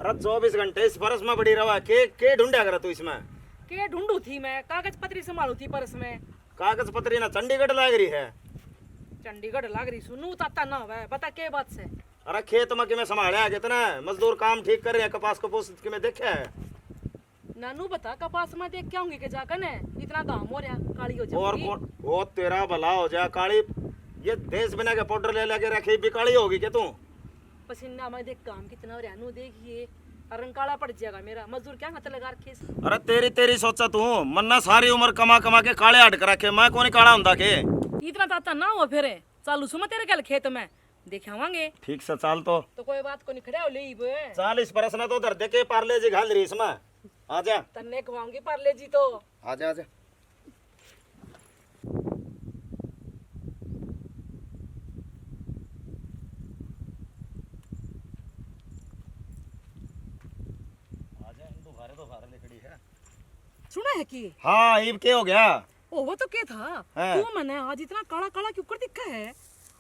अरे 24 घंटे इस बरस में बड़ी रवा के ढूंढा करा तू इसमें? के ढूंढू थी मैं, कागज पत्री संभालू थी परस में। कागज पत्री ना चंडीगढ़ लाग रही है। चंडीगढ़ लाग रही सुनू ताता ना है, बता के बात से। अरे खेत में कि मैं संभाला कितना मजदूर काम ठीक कर रहे हैं, कपास कपूस कि मैं देखा है। नानू बता कपास में देख के आऊंगी के जाकर ने इतना काम हो रहा काली हो और जाएगी। वो तेरा भला हो जाए काली, ये देश बना के पाउडर ले लेके रखी भी काली होगी क्या तू? पसीना में देख काम कितना हो रहा नू देखिए, रंग काला पड़ जाएगा मेरा। मजदूर क्या हाथ लगा रखे। अरे तेरी तेरी सोचा तू मन्ना सारी उम्र कमा कमा के काले हट कर रखे, मैं कौन काला हुंदा के? इतना ताता ना हो फिर चालू सुमा तेरे गल खेत में देखावांगे। ठीक से चाल तो कोई बात को नहीं खड़ा हो ले चाल इस परस ना तो धर दे के पार्ले जी घाल रही इसमें। आजा तन्ने खवाऊंगी पार्ले जी तो। आजा आजा सुना है कि हाँ ईब के हो गया? ओ वो तो क्या था हाँ। तू मने आज इतना काला काला क्यों कर दिखा है?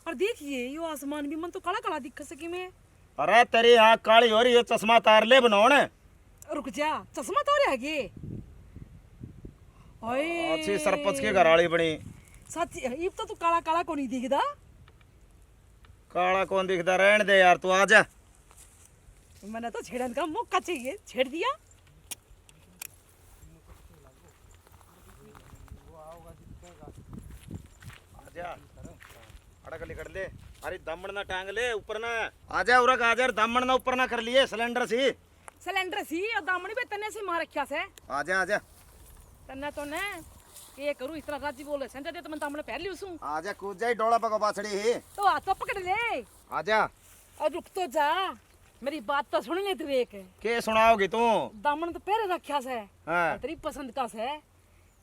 और देखिए यो आसमान भी मन तो काला काला दिख सके में। अरे तेरी आँख काली हो रही है, चश्मा तार ले बनाओ। रुक जा, चश्मा तो रह गए। ओए अच्छी सरपंच की घरवाली बनी। सच इब तो तू काला काला को नहीं दिखदा। काला कौन दिखता, रहने दे यार तू आजा। मैंने तो छेड़न का मौका चाहिए, छेड़ दिया। आजा अड़क लिकड़ ले, अरे दमन ना टांग ले ऊपर ना। आजा उरक आजा, दमन ना ऊपर ना कर लिए सिलेंडर सी। सिलेंडर सी और दामनी पे तन्ने से मार रखा से। आजा आजा तन्ने तो ने ये करूं इस तरह राजी बोले सेंटर दे तो मैं दामने पहन लियो सू। आजा कूद जाई डोला पको बाछड़ी ही। तो हाथ तो पकड़ ले। आजा और रुक तो जा, मेरी बात तो सुन ले तू एक। के सुनाओगी तू? दामन तो पहले रखा से। हाँ तेरी पसंद का से।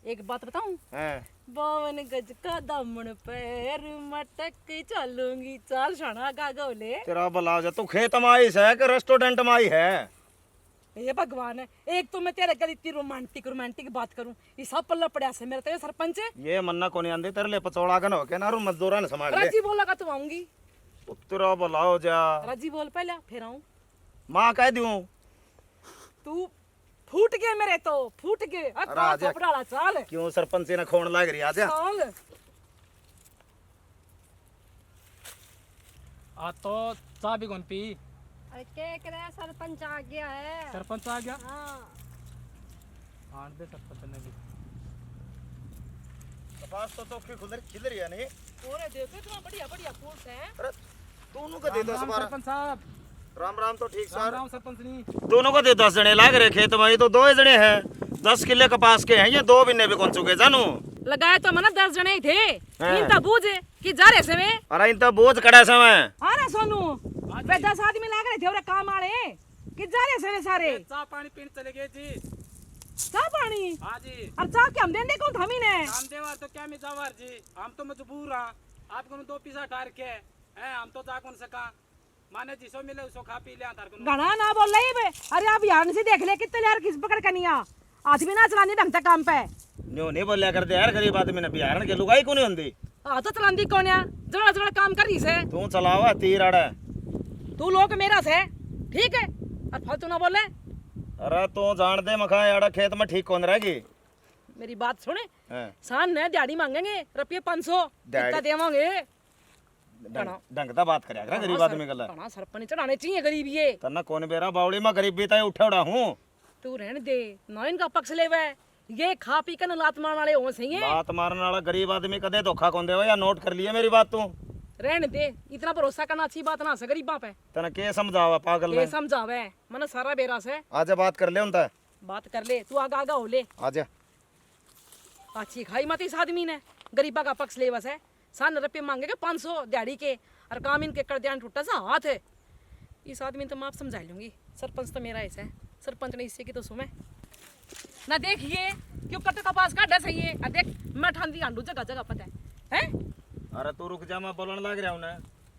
एक बात बताऊं, हाँ 52 गज का दामन पैर मटक चलूंगी चाल शाना का गोले। तेरा भला हो जा, तू खेत में आई है कि रेस्टोरेंट में आई है? ये भगवान है, एक तो मैं तेरे गल इतनी रोमांटिक रोमांटिक बात करूं, ये सब पल्ला पड़ा से मेरे तो ये सरपंच है। ये मन्ना को नहीं आंदी तेरे लिए पचौड़ा कन हो के ना रू मजदूरा ने संभाल ले। राजी बोला का तो आऊंगी। तेरा भला हो जा। राजी बोल पहले फिर आऊं। माँ कह दूं तू फूट गए मेरे तो फूट गए। राजा। कपड़ा चाल क्यों सरपंच ने खोन लाग रही? आजा चाल आ तो चाय भी कौन पी? अरे क्या करे सरपंच आ गया है। सरपंच आ गया। हाँ आठ दे सरपंच ने भी। कपास तो खिल रही है नहीं? और देखो इतना बढ़िया बढ़िया फूल है। अरे दोनों को दे दो राम सरपंच साहब। राम राम तो ठीक राम सर। राम सरपंच नहीं। दोनों को दे 10 जने लाग रहे खेत में, ये तो 2 जने हैं। 10 किले कपास के हैं, ये 2 बिन्ने भी कौन चुके जानू। लगाए तो मना 10 जने ही थे। हाँ। इन तब बूझ कि जा रहे से वे। अरे इन तो बोझ कड़ा समय। हाँ ना सोनू, वे 10 आदमी लाग रहे थे और काम आले कि जा रहे से वे सारे। चाय पानी पीने चले गए जी। चाह पानी हाँ जी। और चाह के हम देंगे कौन थमी ने। हम देवार तो क्या मिजावार जी, हम तो मजबूर हैं। आपको 2 पीसा ठार के हैं, हम तो जा कौन सका। माने जिसो मिले उसो खा पी लिया तार को। गाना ना बोल रही बे। अरे आप यहाँ से देख ले कितने यार किस पकड़ कनिया आज भी ना चलानी ढंग से काम पे। न्यू नहीं बोलिया करते यार, गरीब आदमी ने बिहार के लुगाई को नहीं होंदी। हाँ तो चलानी कौन है, जड़ा जड़ा काम कर रही से। तू चलावा तीर अड़ा। तू लोग मेरा से ठीक है और फालतू ना बोले। अरे तू जान दे मखा यार खेत में ठीक कौन रहेगी। मेरी बात सुने, हाँ। सान ने दिहाड़ी मांगेंगे रुपये 500 दिहाड़ी? देवांगे। ढंग दा बात करया कर गरीब आदमी गला। कना सरपंच चढ़ाने चाहिए गरीब ये। तना कौन बेरा बावड़ी में गरीब बीता उठे उड़ा हूँ। तू रहने दे ना इनका पक्ष ले वे। ये खा पी कर लात मारने वाले हो सही है। बात मारने वाला गरीब आदमी कदे धोखा कौन देवा या नोट कर लिए मेरी बात तू। रहने दे, इतना भरोसा करना अच्छी बात ना से गरीबा पे। तना के समझावा पागल ये ने। समझावे मन सारा बेरा से आजा बात कर ले उनता। बात कर ले, तू आगा आगा हो ले। आजा अच्छी खाई मत इस आदमी ने, गरीबा का पक्ष ले बस है। सान रुपये मांगेगा 500 दिहाड़ी के और काम इनके कर दिया टूटा सा हाथ है। इस आदमी तो मैं आप समझा लूंगी, सरपंच तो मेरा ऐसा है। सरपंच ने इससे की तो सुमे ना देखिए क्यों कट का पास काटा सही है। देख मैं ठांदी आंडू जगह जगह पता है। अरे तू रुक जा, मैं बोलने लग रहा हूँ ना।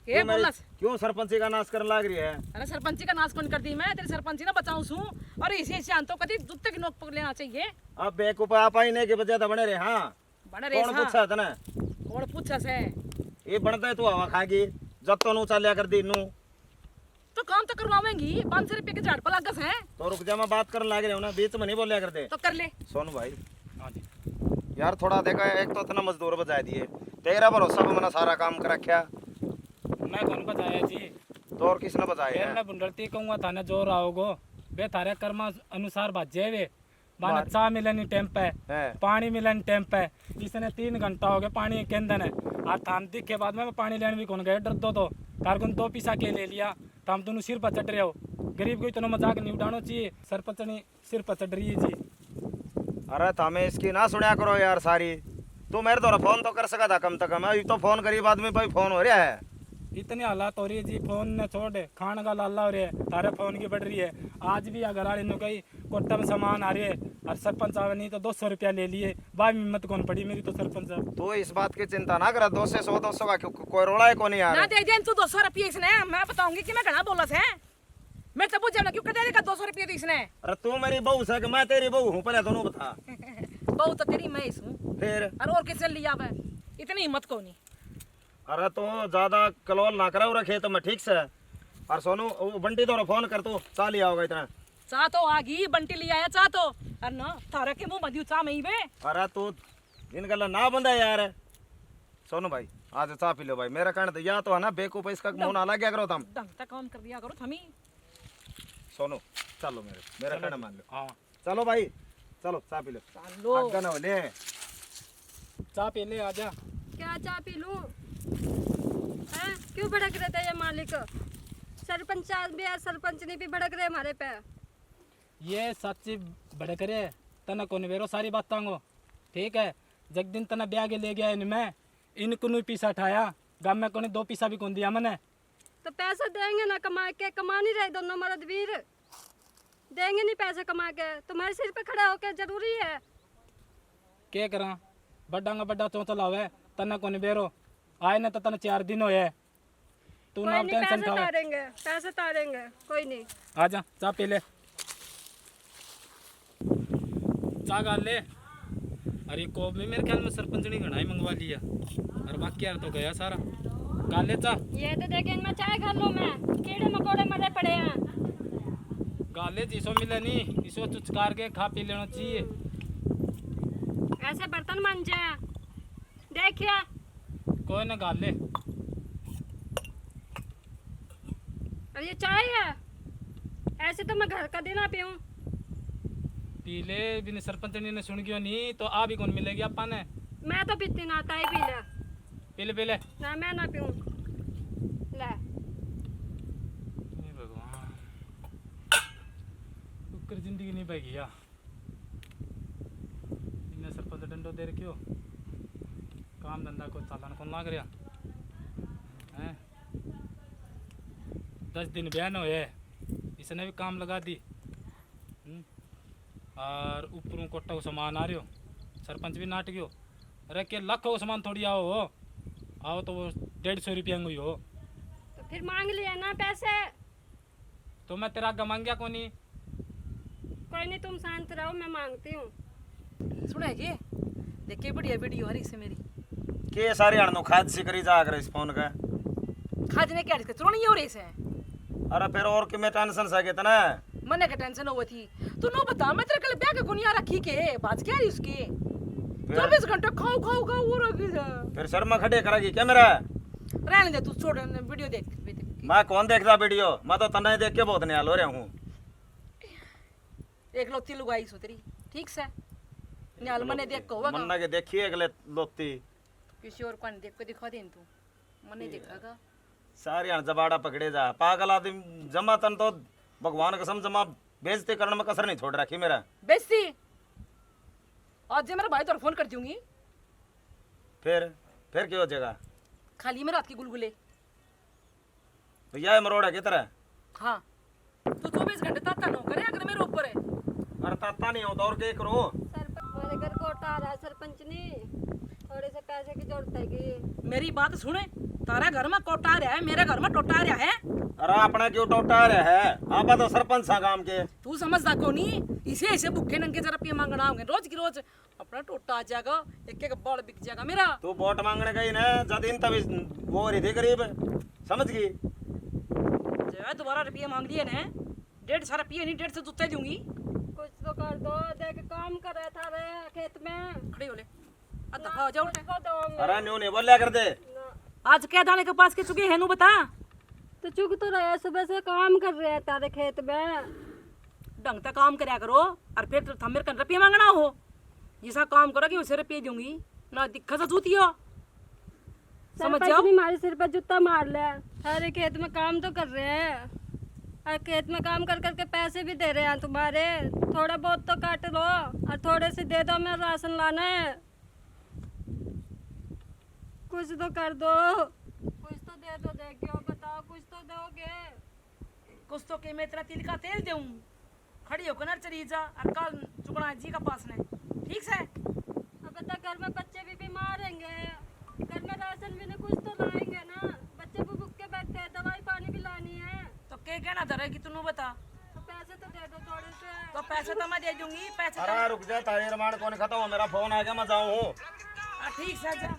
के बोलना क्यों सरपंची का नाश करने लग रही है? अरे सरपंची का नाश कौन कर दी मैं, तेरी सरपंची ना बचाऊं सू। और इसे शांतो कदी दूध तक नोक पकड़ लेना चाहिए। अब बेकूफ आप ही नहीं के बजे तो बने रहे। हाँ बने रे कौन पूछा था ना? कौन पूछा से? ये बनता है तू हवा खागी जब तो नू चालिया कर दी नू। तो काम तो करवावेंगी, 500 रुपये के झाड़ पर लागस है तो रुक जा, मैं बात करने लग रहा हूँ ना, बीच में नहीं बोलिया करते। तो कर ले। सोनू भाई हाँ जी। यार थोड़ा देखा, एक तो इतना मजदूर बजा दिए, तेरा भरोसा पे मैंने सारा काम कर रखा, मैं कौन बताया जी? तो और किसने बताया फिर है? मैं बुंडलती कहूँगा थाने जोर आओगो बे थारे कर्मा अनुसार बाजे वे माना चाह मिलनी टेम पे है। पानी मिलन टेम पे इसने 3 घंटा हो गया पानी के अंदर है और थाम दिख के बाद में पानी लेने भी कौन गए डर दो तो कारकुन 2 पैसा के ले लिया तो हम दोनों सिर पर चढ़ रहे हो गरीब को इतना मजाक नहीं उड़ाना चाहिए सरपंचनी सिर पर चढ़ रही है जी। अरे थामे इसकी ना सुनया करो यार सारी, तू मेरे द्वारा फोन तो कर सका था कम से कम, अभी तो फोन गरीब आदमी पर फोन हो रहा है। इतनी हालात हो रही है जी फोन ने छोड़ खाने का लाला हो रही है तारे फोन की बढ़ रही है। आज भी अगर आड़ी नु कहीं कोट्टा में सामान आ रही है और सरपंच आवे नहीं तो 200 रुपया ले लिए बाई हिम्मत कौन पड़ी मेरी तो सरपंच साहब। तू इस बात की चिंता ना कर, 200 का कोई रोड़ा है कौन यार। ना दे दे तू 200 रुपये इसने, मैं बताऊंगी कि मैं घना बोला है। मैं तो पूछ जाना क्यों कर देगा 200 रुपये तो इसने। अरे तू मेरी बहू से कि मैं तेरी बहू हूँ, पहले दोनों बता। बहू तो तेरी मैं हूँ, फिर और किसने लिया वह, इतनी हिम्मत को नहीं। अरे तो ज्यादा कलोल ना करा रखे तो मैं ठीक से। और सोनू वो बंटी तो फोन कर, तू चाह लिया होगा इतना। चाह तो आगी बंटी लिया है चाह तो, अरे ना थारा के मुंह बंधी चाह में ही वे। अरे तू इन गल ना बंदा यार। सोनू भाई आज चाह पी लो भाई, मेरा कहना तो या तो है ना बेकूफ इसका मुंह ना लग गया करो तुम। ढंग तक काम कर दिया करो थमी। सोनू चलो मेरा कहना मान लो। हाँ चलो भाई चलो चाह पी लो। चलो आगे ना ले चाह पी ले आजा। क्या चाय पी लूं? हैं? क्यों भड़क रहे थे ये मालिक? सरपंच भी है, सरपंच ने भी भड़क रहे हमारे पे। ये सच्ची भड़क रहे तना कोने बेरो सारी बात तांगो ठीक है। जग दिन तना ब्याह के ले गया इनमें इनको नहीं पीसा उठाया गाँव में कोने 2 पैसा भी कौन दिया मैंने। तो पैसे देंगे ना, कमा के कमा नहीं रहे दोनों मर्द वीर, देंगे नहीं पैसे कमा के, तुम्हारे सिर पे खड़ा होके जरूरी है। क्या करा बड्डा बड्डा चौथा लावे तना कोने बेरो आए ना तो तना 4 दिन होए तू कोई ना नहीं, टेंशन पैसे खावे। तारेंगे, पैसे तारेंगे, कोई नहीं। आजा चाह पी ले चाह गाल ले। अरे कोब में मेरे ख्याल में सरपंच ने घना ही मंगवा लिया और बाकी यार तो गया सारा। गाल ले चाह। ये तो देखे इनमें चाय खा लूं मैं, कीड़े मकोड़े मरे पड़े हैं। गाल ले जिसो मिले नहीं इसो चुचकार के खा पी लेना चाहिए। ऐसे बर्तन मान जाए देखिए। कोई ना गाल ले। और ये चाय है, ऐसे तो मैं घर का देना पीऊं। पी ले बिन सरपंच ने सुन गयो नहीं तो आ भी कौन मिलेगी आपा ने। मैं तो पीती ना, ताई पी ले। पी ले ना मैं ना पीऊं ले। हे भगवान उकर जिंदगी नहीं पाएगी या इन्हें सरपंच डंडो दे रखियो काम धंधा को चालान कौन लाग रहा हैं। 10 दिन बयान हुए इसने भी काम लगा दी और ऊपरों कोट्टा को सामान आ रही सरपंच भी नाट गयो। अरे के लाख को सामान थोड़ी आओ हो आओ तो वो 150 रुपया हुई हो तो फिर मांग लिया ना पैसे। तो मैं तेरा आगे मांग गया कोनी। कोई नहीं, तुम शांत रहो, मैं मांगती हूँ। सुने के देखिए बढ़िया वीडियो आ रही से मेरी। के सारे अणनो खाद से करी जा कर इस फोन का। खाजने क्या इसके तुरंत ही हो रही से। अरे फिर और कि मैं टेंशन से कितना मने का टेंशन हो थी तू नो बता, मैं तेरे कल ब्याह के गुनिया रखी के बात क्या रही उसकी 24 घंटे खाओ खाओ खाओ वो रखी जा। फिर शर्मा खड़े करेगी क्या मेरा। रहने दे तू, छोड़ वीडियो देख। मैं कौन देखता वीडियो, मैं तो तन्ने देख के बहुत निहाल हो रहा हूँ। एक लोती लुगाई सो तेरी ठीक से निहाल मने देख को होगा मन्ना के देखिए अगले लोती किसी और को नहीं देख को दिखा दे तू मने देखागा। सारे हण जबाड़ा पकड़े जा पागल आदमी जमा तन तो भगवान कसम जमा बेइज्जती करने में कसर नहीं छोड़ रखी मेरा। बेइज्जती आज जे मेरा भाई तो फोन कर दूंगी। फिर क्या हो जाएगा। खाली में रात के गुलगुले भैया मरोड़ा की तरह। हाँ तू 24 घंटे ताता नो करे अगर मेरे ऊपर है। अरे ताता नहीं होता और क्या करो। हमारे घर को उठा रहा है सरपंच ने, थोड़े से पैसे की जरूरत है। मेरी बात सुने, तारा घर में कोटा रहा है, मेरे घर में टोटा रहा है। अरे अपना क्यों टोटा रहा है, आप तो सरपंच सा काम के। तू समझदा को नहीं, इसे ऐसे भूखे नंगे जरा रुपये मांगना होंगे रोज की रोज अपना टोटा आ जाएगा, एक एक बाल बिक जाएगा मेरा। तू वोट मांगने गई ना जद इन तभी वो रही थी गरीब समझ गई। ले दोबारा रुपये मांग लिए ने 150 रुपये नहीं 150 जूते दूंगी। कुछ तो कर दो, देख काम कर रहा था रे खेत में। खड़ी हो ले दफा हो जाओ। उसको दो मैं। अरे न्यू नहीं बोलिया कर दे। आज क्या दाने के पास के चुके हैं नु बता। तो चुक तो रहा है, सुबह से काम कर रहे हैं तारे खेत में। ढंग से काम करया करो और फिर तो मेरे कन रुपये मांगना हो। जैसा काम करो कि उसे रुपये दूंगी ना दिक्कत जूती हो। समझ जाओ। सरपंच हमारे सिर पर जूता मार ले। सारे खेत में काम तो कर रहे हैं और खेत में काम कर करके पैसे भी दे रहे हैं तुम्हारे। थोड़ा बहुत तो काट लो और थोड़े से दे दो, मैं राशन लाना है। कुछ तो कर दो, कुछ तो दे दो। देखियो बताओ, कुछ तो दोगे। कुछ तो के मैं तेरा तिल का तेल दूं। खड़ी होकर ना चली जा और कल चुकना जी का पास ने ठीक से। अब बता, घर में बच्चे भी बीमार रहेंगे, घर में राशन भी नहीं, कुछ तो लाएंगे ना। बच्चे भी भूख के बैठे हैं, दवाई पानी भी लानी है। तो क्या कहना धरेगी तू बता। तो पैसे तो दे दो थोड़े से। तो पैसे तो मैं दे दूंगी पैसे अरे रुक जा, तारी रमान कौन खत्म हो, मेरा फोन आ गया, मैं जाऊँ हूँ। ठीक से जा।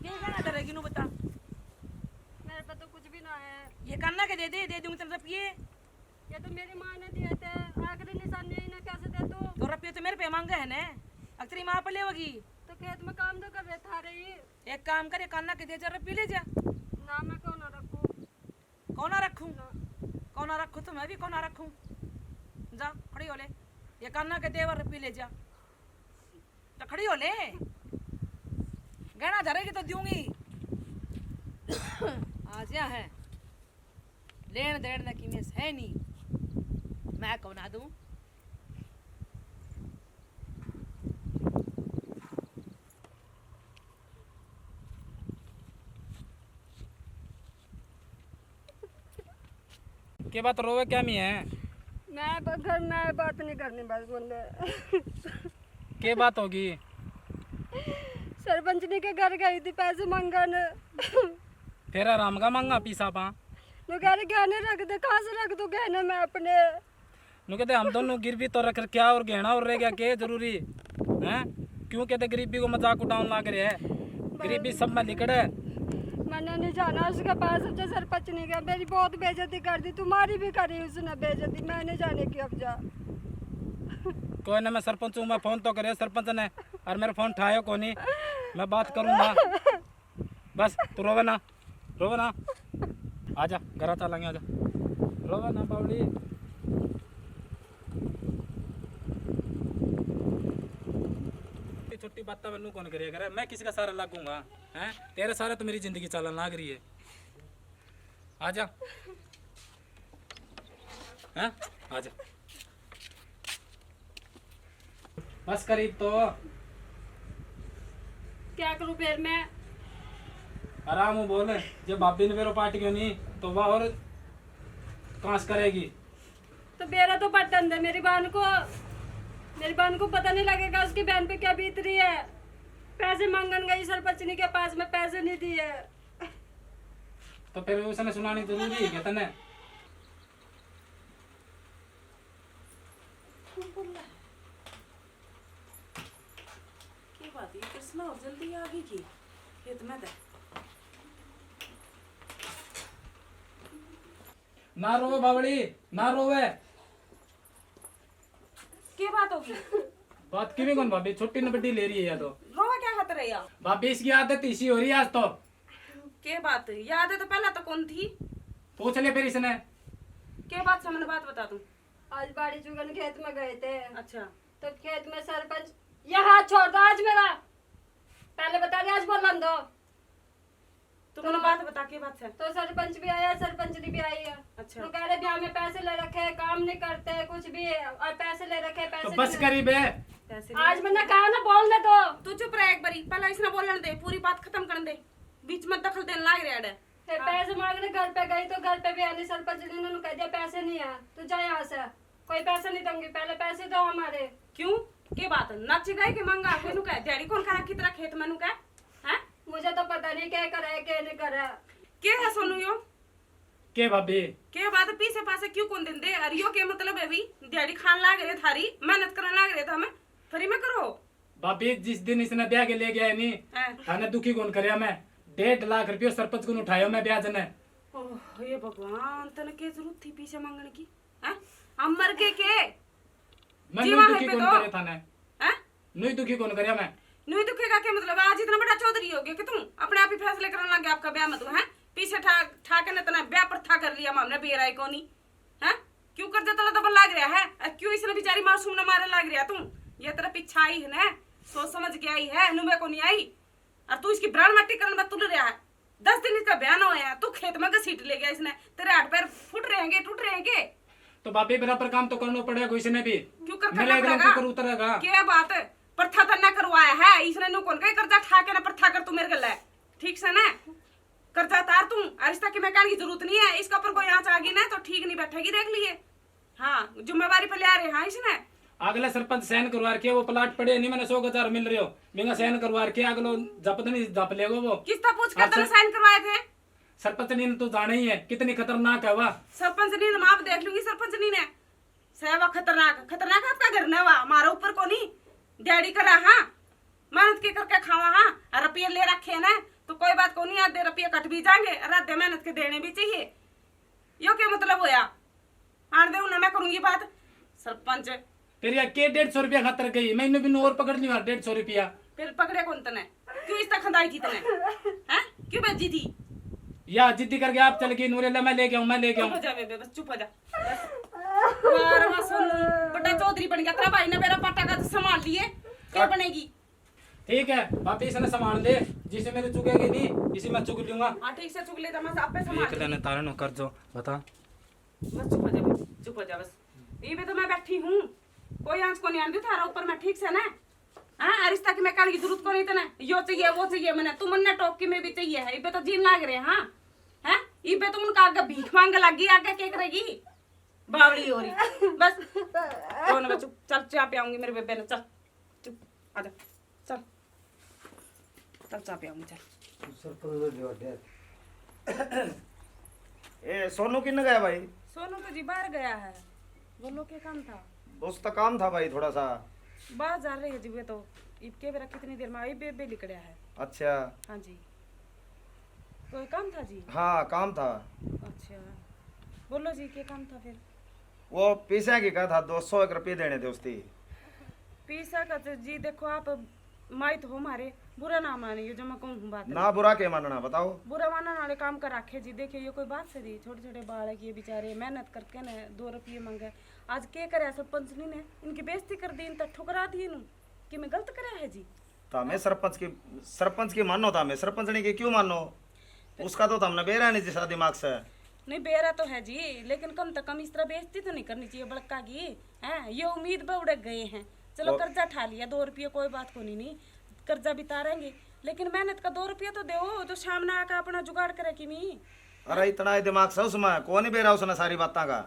क्या कहना धरेगी नु बता। मेरे पे तो कुछ भी ना है। ये करना के दे दूंगी तेरे रुपये। ये तो मेरी माँ ने दिए थे, आखिरी निशान यही ना, कैसे दे दूँ। तो रुपये तो मेरे पे मांगे है ने अब तेरी माँ पे लेगी। तो खेत में काम तो कर रहे था रही। एक काम करे कान्ना के दे जा रुपये ले जा। ना मैं क्यों ना रखूँ। कौना रखूं कौना रखूं तो मैं भी कौना रखूं। जा खड़ी हो ले। ये कान्ना के देवर रुपये ले जा। तो खड़ी हो ले। गहना धरेगी तो दूंगी। आ जा है लेन देन न की मिस है नहीं, मैं कौन आ दूं। के बात रोवे क्या मी है? मैं घर में बात नहीं करनी बस बोले। के बात होगी? सरपंच ने के घर गई थी पैसे मांगन। तेरा राम का मांगा पीसा पा नु कह रहे गहने रख दे। कहाँ से रख दो गहने मैं अपने। नु कहते हम दोनों गिरवी तो रख क्या और गहना और रह गया के जरूरी हैं? क्यों कहते गरीबी को मजाक उड़ाने लग रहे है? गरीबी सब में लिकड़ है। मैंने नहीं जाना उसके पास। अब जो सरपंच नहीं गया, मेरी बहुत बेइज्जती कर दी, तुम्हारी भी करी उसने बेइज्जती। मैं नहीं जाने की अब जा। कोई ना, मैं सरपंच हूँ, मैं फोन तो करे सरपंच ने और मेरा फोन उठायो को नहीं, मैं बात करूँगा। बस तू रोवे ना आजा घर चलेंगे, आजा रोवे ना बावली। छोटी बात तो मैनू कौन करेगा करे, मैं किसी का सारा लागूंगा हैं? तेरे सारे तो मेरी जिंदगी चलन लाग रही है। आजा हैं आजा। बस करीब तो क्या करूँ फिर मैं। आराम हो बोले। जब भाभी ने मेरे पार्टी क्यों नहीं तो वह और कांस करेगी। तो मेरा तो बटन दे मेरी बहन को। मेरी बहन को पता नहीं लगेगा उसकी बहन पे क्या बीत रही है। पैसे मांगन गई सरपंचनी के पास में, पैसे नहीं दिए। तो फिर उसने सुनानी जरूरी है तने। की बात है कृष्णा और जल्दी आ गई की खेत में दे। ना रोवे बावड़ी ना रोवे। क्या बात होगी? बात की भी कौन भाभी, छोटी न बड़ी ले रही है या तो रोवा क्या खाते रही आप? भाभी इसकी आदत इसी हो रही है आज तो। क्या बात है? याद है तो पहला तो कौन थी? पूछ ले फिर इसने। क्या बात सामने बात बता दूं। आज बाड़ी चुगन खेत में गए थे। अच्छा तो खेत में सरपंच ये हाथ छोड़ दो आज मेरा। पहले बता दे, आज बोलन दो। तुमने बात बता के बात है। तो सरपंच भी आया, सरपंचनी भी आई है। अच्छा। तो कह रहे ब्याह में पैसे ले रखे हैं, काम नहीं करते कुछ भी, और पैसे ले रखे हैं, तो पैसे बस नहीं- करीब है। पैसे आज मैंने कहा ना बोलने दो। तू चुप रह एक बारी, पहले इसने बोलने दे, पूरी बात खत्म कर दे, बीच में दखल देने लाग रहा है। फिर पैसे मांगने घर पे गई तो घर पे भी आने सरपंच ने उन्होंने कह दिया पैसे नहीं है, तू जा यहाँ से, कोई पैसे नहीं दूंगी, पहले पैसे दो हमारे। क्यों? के बात नच गए के मांगा मेनू कह दिहाड़ी कौन करा कितना खेत मेनू कह हैं? मुझे तो पता नहीं क्या करे क्या नहीं करे। के है सोनू यो? के भाभी के बात पीछे पासे क्यों कौन दिन दे? और यो के मतलब है भी दिहाड़ी खान लाग रहे थारी, मेहनत करने लाग रहे था हमें, फ्री में करो। भाभी जिस दिन इसने ब्याह के ले गया नहीं हैं? थाने दुखी कौन करया मैं 1.5 लाख रुपया सरपंच को उठाया मैं ब्याज ने। ओह ये भगवान तने के जरूरत थी पीछे मांगने की हैं हम मर गए के मैं जीवा नहीं है दुखी पे कौन तो। करे थाने हैं नहीं दुखी कौन करे मैं नहीं दुखेगा क्या मतलब आज इतना बड़ा चौधरी हो गया कि तुम अपने आप ही फैसले करने लगे आपका ब्याह मत है पीछे ठाके ने तना ब्याह पर था कर लिया हमने बेराई को नहीं है क्यों कर देता डबल लाग रहा है क्यों इसने बेचारी मासूम ने मारे लाग रहा तुम ये तेरा पीछा आई है ना सोच समझ के आई है नुमे को नहीं आई और तू इसकी ब्रांड मट्टी करने में तुल रहा है 10 दिन इसका ब्याह ना होया तू खेत में घसीट ले गया इसने तेरे हाथ पैर फुट रहेंगे टूट रहेंगे तो बापी बराबर काम तो करना पड़ेगा इसने भी क्यों कर मेरे करना एकदम पड़ेगा ऊपर उतरेगा क्या बात है प्रथा तो ना करवाया है इसने नु कौन का कर्जा ठाके ना प्रथा कर तू मेरे गल है ठीक से ना कर्जा तार तू अरिश्ता की मैकान की जरूरत नहीं है इसका ऊपर कोई आंच आ गई ना तो ठीक नहीं बैठेगी देख लिए हाँ जिम्मेवारी पे ले आ रहे हाँ इसने अगले सरपंच सहन करवा के वो प्लाट पड़े नहीं मैंने 100,000 मिल रहे हो मेरा सहन करवा के अगलो जप नहीं जप लेगो वो किसका पूछ कर तने साइन करवाए थे सरपंच नींद तो जाना ही है कितनी खतरनाक है वह सरपंच नींद माप देख लूंगी सरपंच नींद है सेवा खतरनाक खतरनाक आपका घर न हुआ हमारा ऊपर को नहीं डैडी करा हाँ मेहनत के करके खावा हाँ रुपये ले रखे है ना तो कोई बात को नहीं आधे रुपये कट भी जाएंगे और आधे मेहनत के देने भी चाहिए यो क्या मतलब होया आन दे उन्हें मैं करूंगी बात सरपंच फिर यार के 150 रुपया खातर गई मैंने भी और पकड़ लिया 150 रुपया फिर पकड़े कौन तने क्यों इस तक खंदाई थी तने हैं क्यों बेची थी या जिद्दी करके आप चल गई नूरे मैं लेके आऊं मैं लेके चुप हो आऊं जा बेबे बस चुप हो जा मार मा सुन बड़ा चौधरी बन गया तेरा भाई ने मेरा पट्टा का संभाल लिए क्या बनेगी ठीक है बापी इसने संभाल ले जिसे मेरे चुकेगी नहीं इसी मैं चुक लूंगा हाँ ठीक से चुक ले जा मैं आप पे संभाल एक लेने तारे नो कर जो बता बस चुप हो जा बे, चुप हो जा बस ये भी तो मैं बैठी हूँ कोई आंच को नहीं आंदी थारा ऊपर मैं ठीक से ना हाँ अरिश्ता की मैं काल की जरूरत को नहीं तना यो चाहिए वो चाहिए मैंने तुम ने टोक की में भी चाहिए है इबे तो जीन लाग रहे हाँ हैं इबे तुम उनका आगे भीख मांग लगी आगे क्या करेगी बावड़ी हो रही बस कौन बच्चू चल चाय पे आऊंगी मेरे बेबे ने चल चुप आजा चल चल चाय पे आऊंगी चल ए सोनू किन गया भाई सोनू तो जी बाहर गया है बोलो क्या काम था उसका काम था भाई थोड़ा सा बाहर जा रही है जी वे तो इबके बेरा कितनी देर में आई बेबे लिकड़िया है अच्छा हाँ जी कोई काम था जी हाँ काम था अच्छा बोलो जी क्या काम था फिर वो पैसे की कहा था 201 रुपये देने थे उसकी पैसा का तो जी देखो आप माई तो हो मारे बुरा ना मानिए जो मैं कहूँ बात ना बुरा के मानना बताओ बुरा मानने वाले काम कर रखे जी देखिए ये कोई बात से दी छोटे छोटे बालक ये बेचारे मेहनत करके न 2 रुपये मांगे आज क्या करे सरपंच ने इनकी बेइज्जती कर दी इन तक ठुकरा दी इन कि मैं गलत कराया है जी तामे सरपंच की मानो तामे सरपंच ने की क्यों मानो उसका तो हमने बेरा नहीं जिसा दिमाग से नहीं बेरा तो है जी लेकिन कम से कम इस तरह बेइज्जती तो नहीं करनी चाहिए बड़का की है ये उम्मीद पर उड़ गए हैं चलो कर्जा ठा लिया 2 रुपये कोई बात को नहीं कर्जा भी तारेंगे लेकिन मेहनत का 2 रुपया तो दो जो सामने आकर अपना जुगाड़ करे कि मी अरे इतना ही दिमाग से उसमें कौन ही बेरा उसने सारी बातों का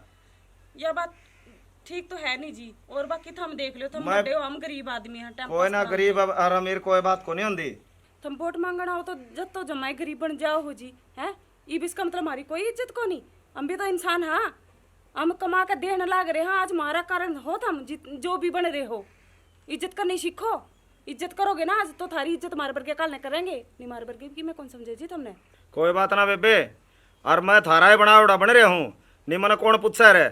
यह बात ठीक तो है नहीं जी और बाकी तो हम देख लो तुम मैं- बड़े हो हम गरीब आदमी हैं टाइम कोई पास ना करा। गरीब और अमीर कोई बात को नहीं होती तुम वोट मांगना हो तो जब तो जमाए गरीब बन जाओ हो जी है ये भी इसका मतलब हमारी कोई इज्जत को नहीं हम भी तो इंसान हाँ हम कमा कर देने लाग रहे हाँ आज हमारा कारण हो तुम जो भी बन रहे हो इज्जत करनी सीखो इज्जत करोगे ना आज तो थारी इज्जत हमारे वर्गे काल नहीं करेंगे नहीं हमारे वर्गे की मैं कौन समझे जी तुमने कोई बात ना बेबे और मैं थारा ही बनावड़ा बन रहा हूँ नहीं मैंने कौन पूछा रे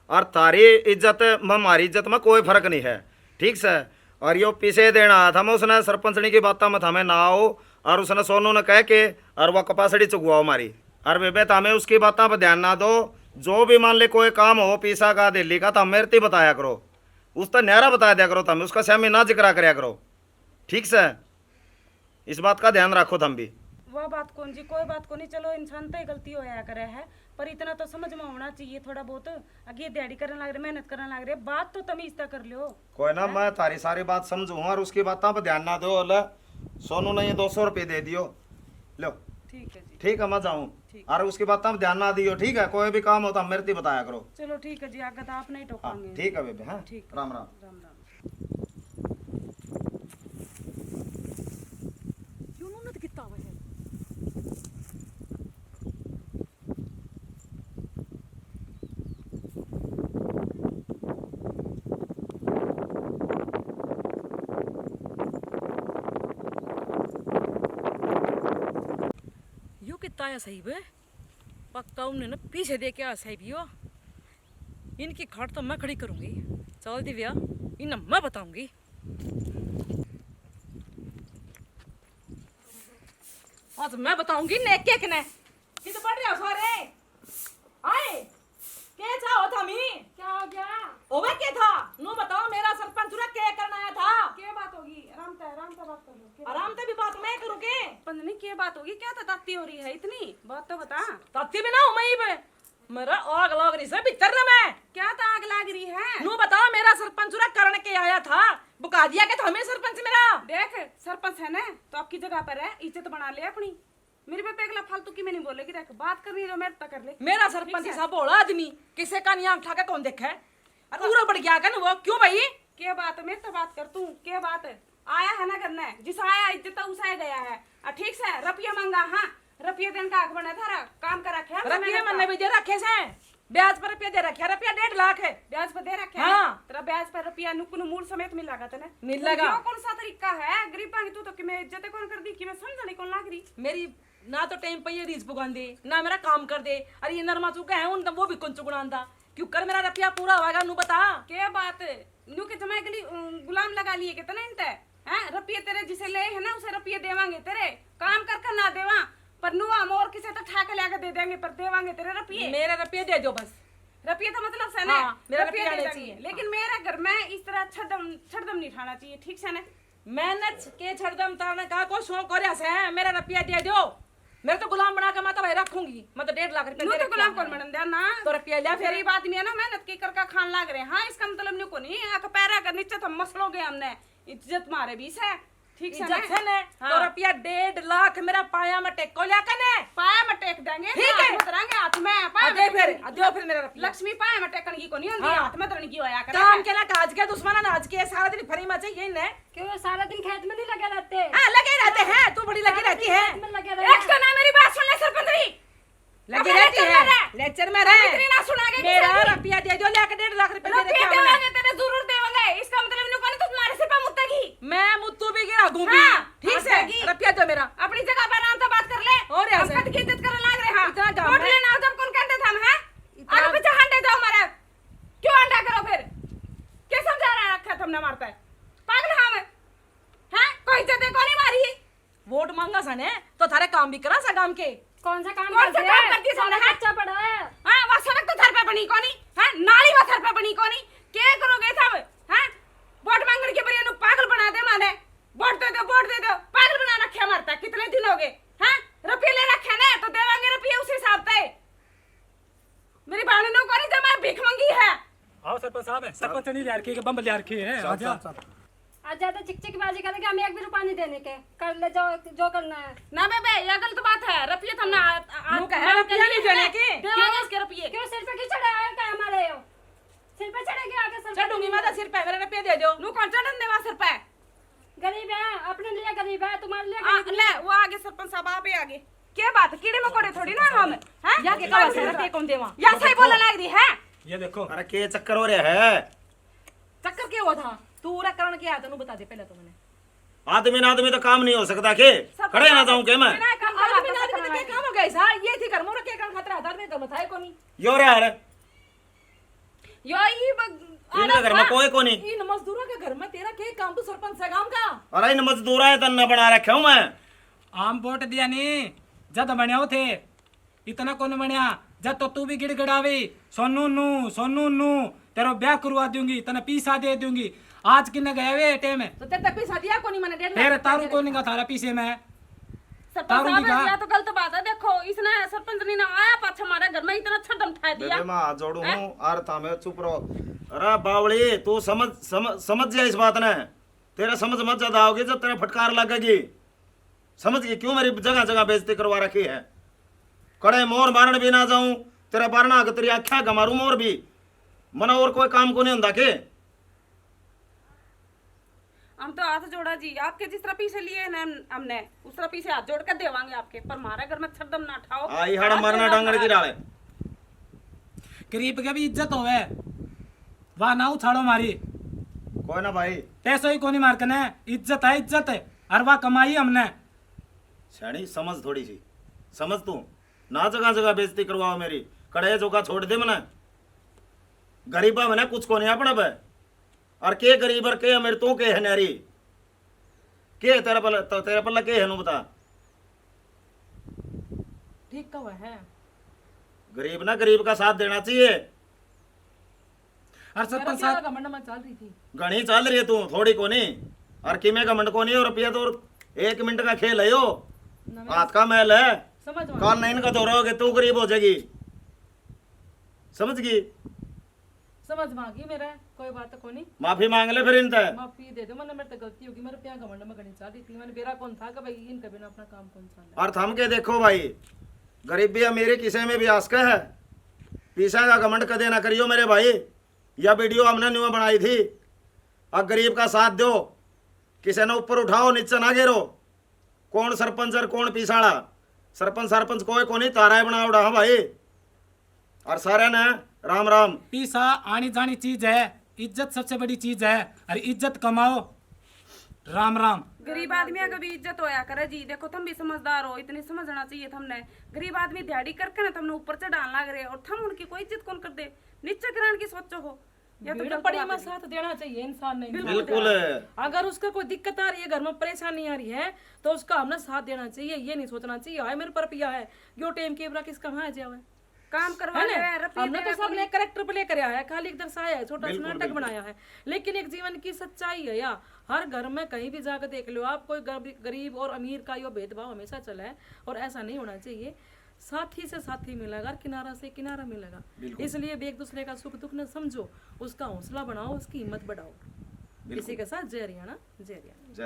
और तारी इज्जत में हमारी इज्जत में कोई फर्क नहीं है ठीक से और यो पीछे देना आया था मैं उसने सरपंचनी की बात में हमें ना आओ और उसने सोनू ने कह के और वह कपासड़ी चुकवाओ हमारी और बेबे तो हमें उसकी बातों पर ध्यान ना दो जो भी मान ले कोई काम हो पीसा का दिल्ली का तो हम मेरे ते बताया करो उस तो न्यारा बता दिया करो तुम उसका सहमी ना जिक्र करया करो ठीक से इस बात का ध्यान रखो तुम भी वह बात कौन जी कोई बात को नहीं चलो इंसान तो ही गलती होया करे है पर इतना तो समझ में होना चाहिए थोड़ा बहुत आगे दिहाड़ी करने लग रहे मेहनत करने लग रहे बात तो तमीज तक कर लो कोई ना मैं तारी सारी बात समझूँ और उसकी बातों पर ध्यान ना दो अल्लाह सोनू ने ये 200 रुपये दे दियो लो ठीक है जी ठीक है मैं जाऊँ ठीक। और उसकी बातों पर ध्यान ना दियो ठीक है कोई भी काम हो तो हम मेरे ते बताया करो चलो ठीक है जी आगे तो आप नहीं हाँ टोकांगे ठीक है बेबे हाँ ठीक। राम राम राम राम क्यों उन्होंने तो कितना हुआ है यो कितना आया सही बे पक्का उन्हें ना पीछे दे के आशा भी हो। इनकी खाट तो मैं खड़ी करूंगी। चल दिव्या, इन्हें मैं बताऊंगी। आज मैं बताऊंगी ने के ने कि तो पढ़ रहे हो सारे आए के चाहो था मी क्या हो गया? ओवे के था नो बताओ मेरा सरपंच रे के करना आया था। क्या बात होगी? आराम से बात कर लो। आराम से भी बात मैं करूं के पता नहीं क्या बात होगी, क्या ताती हो रही है इतनी बात तो बता। तत्ती भी ना हूं मैं पे मेरा आग लग रही से भीतर रे मैं क्या तो आग लग रही है? नो बताओ मेरा सरपंच रे करण के आया था बुका दिया के तो हमें सरपंच मेरा देख सरपंच है ना तो आपकी जगह पर है, इज्जत बना ले अपनी। मेरे पे पेगला फालतू की मैं नहीं बोलेगी, देख बात करनी है जो मेरे तक कर ले। मेरा सरपंच सब बोला आदमी किसे का नहीं आंख उठा के कौन देखा है और पूरा बढ़ गया का वो क्यों भाई क्या बात है? मेरे तो बात कर तू, क्या बात है? आया है ना करना है, जिस आया इज्जत तो उस आया गया है। ठीक से रुपया मांगा, हाँ रुपया देने का हक बना था, काम का रखे रुपये मैंने भी दे रखे से ब्याज पर रुपया दे रखे रुपया 1.5 लाख है ब्याज पर दे रखे हाँ। तेरा ब्याज पर रुपया नुकुन मूल समेत मिल लगा तेने मिल लगा। क्यों कौन सा तरीका है गरीबा की? तू तो कि मैं इज्जत कौन कर दी कि मैं समझने कौन लाग रही? मेरी ना तो टाइम पे ये रीस पुगान दे ना मेरा काम कर दे। अरे ये नरमा चुका है उन वो भी कौन चुगुणान था क्यों कर मेरा रुपया पूरा होगा नु बता क्या बात है? नु के जमाए के लिए गुलाम लगा लिए कितना इंत है हैं? रुपये तेरे जिसे ले है ना उसे रुपये देवांगे तेरे, काम कर कर ना देवा पर नु हम और किसे तो ठाके लेके दे देंगे पर देवांगे तेरे रुपये। मेरा रुपये दे दो बस। रुपये तो मतलब से ना हाँ, मेरा रुपये रुपया दे आना देंगे। चाहिए। लेकिन मेरे घर में इस तरह छड़दम नहीं ठाना चाहिए, ठीक से ना? मेहनत के छड़दम तारने का को शौक हो रहा है मेरा रुपया दे दो। मेरे तो गुलाम बना के मैं तो भाई रखूंगी मैं तो 1.5 लाख रुपया नु दे तो रखे गुलाम हैं। कौन बनन दिया ना तो रुपया लिया फिर तेरी बात नहीं है ना, मेहनत की कर का खान लाग रहे हैं। हाँ इसका मतलब नहीं को नहीं आके पैरा कर नीचे तो मसलोगे हमने इज्जत मारे भी से, ठीक से इज्जत से ने हाँ। तो रुपया 1.5 लाख मेरा पाया में टेको लिया कने पाया में टेक देंगे, ठीक है। हाथ में धरांगे हाथ में पाया दे में फिर टेक दो फिर मेरा रुपया लक्ष्मी पाया में टेकन की को नहीं होती, हाँ। हाथ में धरने की होया करे। काम के ना काज के दुश्मन आज के सारा दिन फरी मचे यही ने क्यों सारा दिन खेत में नहीं लगे रहते? हां लगे रहते हैं तू बड़ी लगी रहती है खेत में लगे रहते। एक तो ना मेरी बात सुन ले सरपंचरी, लगी अपने रहती लेक्चर है में रह। लेक्चर में रह इतनी ना सुनागे मेरा किसी की। रुपया दे दो लेके 1.5 लाख रुपया दे रुपये रखे हमने। देवांगे तेरे जरूर देवांगे, इसका मतलब नहीं को नहीं तो तुम्हारे सिर पे मुत्तेगी। मैं मुत्तू भी गिरा दूंगी हाँ, ठीक से मुत्तेगी। रुपया दो मेरा अपनी जगह पर आराम से बात कर ले और यहाँ से? हम कद की इज्जत करने लग रहे हैं। इतना काम वोट है? लेना जब कौन कहते थे हम हैं? इतना- आगे पीछे हंडे जाओ हमारे, क्यों हंडा करो फिर? क्या समझा रहा है रखा तुमने मारता है पागल हम हैं? कोई इज्जत है, कौन ही मारी? वोट मांगा सने तो थारे काम भी करा सा काम के कौन सा काम करती है? सारा बच्चा पड़ा है। हाँ वो सड़क तो थर पे बनी कोनी है, नाली वो थर पे बनी कोनी, क्या करोगे सब हैं? वोट मांगने के बरिया नु पागल बना दे माने, वोट दे दो पागल बना रखे मारता। कितने दिन हो गए हैं? रुपये ले रखे ना तो देवांगे रुपये उसी हिसाब से। मेरी बहन ने कोनी जमा भीख मांगी है। आओ सरपंच साहब, सरपंच नहीं ले रखी है, बम ले रखी है। आजा आज ज्यादा चिकचिकबाजी करेंगे, हम एक भी रुपया नहीं देने के, कर ले जो करना है। ना बेबे ये गलत बात है, रुपये तो हमने नु कहे रुपया नहीं देने के देवांगे इसके रुपये। क्यों सिर पे की चढ़ाया क्या हमारे हो? सिर पे चढ़ेगी आगे सर पे चढ़ूंगी मैं तो सिर पे मेरे रुपया दे दो। नु कौन चढ़न देवा सर पे? गरीब है, अपने लिए गरीब है, तुम्हारे लिए आ, गरीब ले वो आगे सरपंच साहब आप ही आगे। क्या बात है, कीड़े मकोड़े थोड़ी ना हम हैं? या के कवा से रुपया कौन देवा या सही बोलने लग रही है। ये देखो अरे के चक्कर हो रहा है? चक्कर क्या हुआ था तू पूरा करण के आया तनु बता दे पहले तो मैंने आदमी ना आदमी तो काम नहीं हो सकता के खड़े ना जाऊं के मैं बिना काम का आदमी बात आदमी तो क्या काम हो गया सा ये थी कर मोर के काम खतरा आधार में कर बताए कोनी यो रे यार यो ही इनके घर में कोई को नहीं। इन मजदूरों के घर में तेरा क्या काम तू सरपंच है गांव का अरे इन मजदूर है तन्ना बना रखे हूं मैं। आम वोट दिया नहीं जब बनिया थे इतना कौन बनिया जब तो तू भी गिड़गिड़ावी सोनू नू तेरा ब्याह करवा दूंगी तना पीसा दे दूंगी। आज किन्ने गए वे टेम तो तेरे तक पैसा दिया कोनी मैंने 1.5 तेरे लाख तारू को नहीं थारा पीछे में सरपंच तारू साहब की कहा? या तो गलत बात है। देखो इसने सरपंच ने ना आया पाछा हमारे घर में इतना छड़म ठा दिया। बेबे मैं हाथ जोड़ू हूं और थामे चुप रहो। अरे बावली तू समझ जा इस बात ने, तेरा समझ मत ज्यादा आओगे जब तेरा फटकार लगेगी। समझ गई क्यों मेरी जगह जगह बेइज्जती करवा रखी है? कड़े मोर मारन भी ना जाऊं तेरा बारना के तेरी आख्या गमारू मोर भी मना और कोई काम को नहीं होता के। हम तो हाथ जोड़ा जी आपके जिस तरह पीछे लिए ना हमने उस तरह पीछे हाथ जोड़ कर देवांगे आपके, पर हमारे घर में छड़म ना ठाओ। आई हड़ मरना डांगड़ की डाले गरीब के भी इज्जत होवे वाह ना उछाड़ो मारी कोई ना भाई। पैसों ही कोनी मार कने इज्जत है और वाह कमाई हमने। सैनी समझ थोड़ी सी समझ तू ना जगह जगह बेइज्जती करवाओ मेरी। कड़े जोगा छोड़ दे मना, गरीबा मैंने कुछ को नहीं अपना बे। और के गरीब और के अमीर तू के है नारी, के तेरा पल्ला तो तेरा पल्ला के है नु बता। ठीक कहा है। गरीब ना गरीब का साथ देना चाहिए। और सरपंच साहब घमंड में चल रही थी। घनी चल रही है तू, थोड़ी को नहीं। और किमे का मंड को नहीं, और रुपया तो 1 मिनट का खेल है यो, हाथ का मैल है। समझ में काल नहीं इनका दौरा होगे तू गरीब हो जाएगी, समझ गई। समझ में आ गई मेरा, कोई बात को नहीं। माफी मांग ले फिर इनसे। माफी दे दो, मैंने मेरे तो गलती होगी, मेरे प्यार घमंड में करनी चाह रही थी। मैंने बेरा कौन था कि भाई इनका बिना अपना काम कौन सा। और थम के देखो भाई, गरीबी अमीरी किसे में भी आस्का है। पीसा का घमंड कदे ना करियो मेरे भाई। यह वीडियो हमने न्यू बनाई थी। अब गरीब का साथ दो, किसी ने ऊपर उठाओ नीचे ना गिरो। कौन सरपंच और कौन पीसाड़ा, सरपंच कोई को नहीं, तारा बना उड़ा। हाँ भाई, और सारे ने राम राम। पैसा आनी जानी चीज है, इज्जत सबसे बड़ी चीज है, और इज्जत कमाओ। राम राम। गरीब आदमी का भी इज्जत होया करे जी। देखो तुम भी समझदार हो, इतनी समझना चाहिए तुमने। गरीब आदमी दिहाड़ी करके ना तुमने ऊपर चढ़ान लग रहे, और तुम उनकी कोई इज्जत कौन कर दे, नीचे गिराने की सोचो हो। या तो भीड़ गलत पड़ी बात में है। साथ देना चाहिए इंसान ने। बिल्कुल। अगर उसका कोई दिक्कत आ रही है, घर में परेशानी आ रही है, तो उसका हमने साथ देना चाहिए। ये नहीं सोचना चाहिए हाय मेरे पर पिया है यो टाइम के बरा किसका वहां जावे। काम करवा है ले ना? रुपये हमने तो देना सबने कोई- कैरेक्टर प्ले कराया है, खाली एक दर्शाया है, छोटा सा बिल्कुल, नाटक बिल्कुल। बनाया है। लेकिन एक जीवन की सच्चाई है या हर घर में कहीं भी जाकर देख लो आप, कोई गरीब और अमीर का यो भेदभाव हमेशा चला है, और ऐसा नहीं होना चाहिए। साथी से साथी मिलेगा, किनारा से किनारा मिलेगा। इसलिए भी एक दूसरे का सुख दुख न समझो, उसका हौसला बढ़ाओ, उसकी हिम्मत बढ़ाओ। इसी के साथ जय हरियाणा, जय हरियाणा। जय